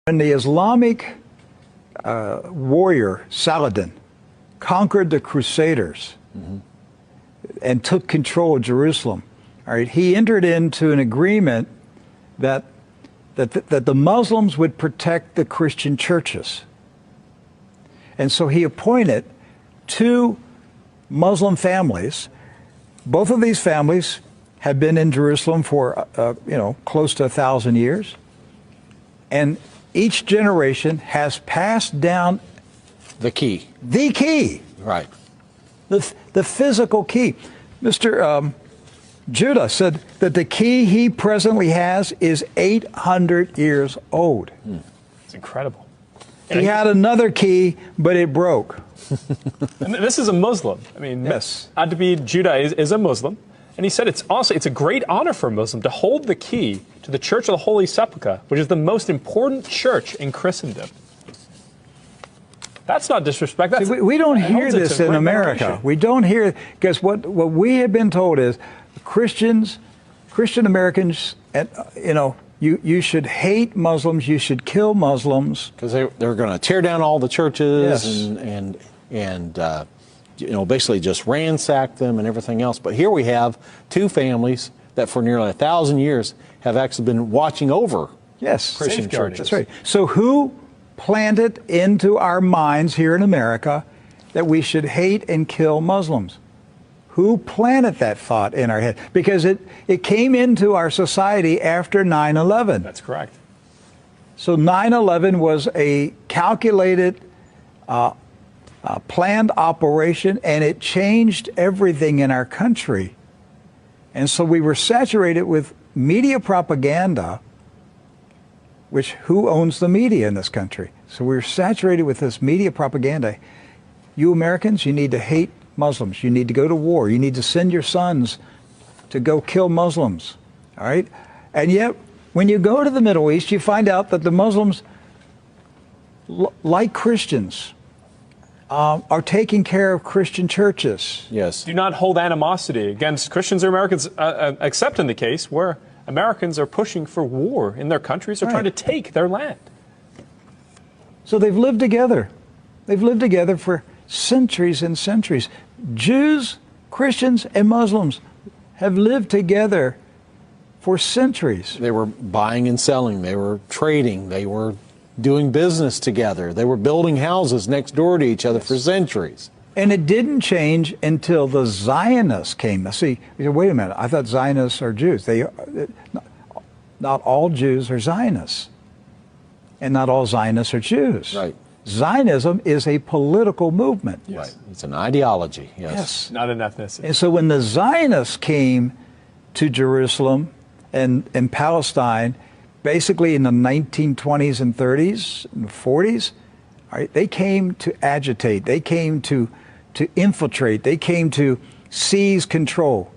When the Islamic warrior Saladin conquered the Crusaders and took control of Jerusalem, all right, he entered into an agreement that the Muslims would protect the Christian churches. And so he appointed two Muslim families. Both of these families have been in Jerusalem for, close to 1,000 years. And each generation has passed down the key. The key. Right. The physical key. Mr. Judah said that the key he presently has is 800 years old. It's incredible. He had another key, but it broke. And this is a Muslim. I mean, yes. Adabid Judah is a Muslim. And he said it's a great honor for a Muslim to hold the key to the Church of the Holy Sepulchre, which is the most important church in Christendom. That's not disrespect. That's, we don't hear this in America. We don't hear, because what we have been told is Christian Americans, you should hate Muslims, you should kill Muslims. Because they're going to tear down all the churches yes. and basically just ransack them and everything else. But here we have two families that for nearly 1,000 years have actually been watching over Christian churches. That's right. So who planted into our minds here in America that we should hate and kill Muslims? Who planted that thought in our head? Because it came into our society after 9/11. That's correct. So 9/11 was a calculated, planned operation, and it changed everything in our country. And so we were saturated with media propaganda, which who owns the media in this country? So we were saturated with this media propaganda. You Americans, you need to hate Muslims. You need to go to war. You need to send your sons to go kill Muslims. All right? And yet, when you go to the Middle East, you find out that the Muslims, like Christians, are taking care of Christian churches. Yes. Do not hold animosity against Christians or Americans, except in the case where Americans are pushing for war in their countries or trying to take their land. So they've lived together. They've lived together for centuries and centuries. Jews, Christians, and Muslims have lived together for centuries. They were buying and selling. They were trading. They were doing business together. They were building houses next door to each other for centuries. And it didn't change until the Zionists came. Now, see, you say, wait a minute, I thought Zionists are Jews. Not all Jews are Zionists. And not all Zionists are Jews. Right. Zionism is a political movement. Yes. Right. It's an ideology. Yes. Not an ethnicity. And so when the Zionists came to Jerusalem and Palestine, basically in the 1920s and 30s and 40s, all right, they came to agitate. They came to infiltrate. They came to seize control.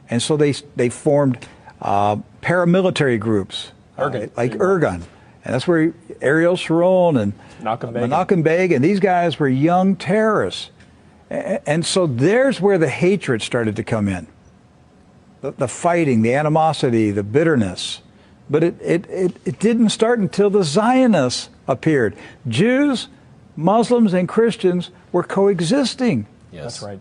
And so they formed paramilitary groups, like Irgun. And that's where Ariel Sharon and Menachem Begin, and these guys were young terrorists. And so there's where the hatred started to come in. The fighting, the animosity, the bitterness. But it didn't start until the Zionists appeared. Jews, Muslims, and Christians were coexisting. Yes. That's right.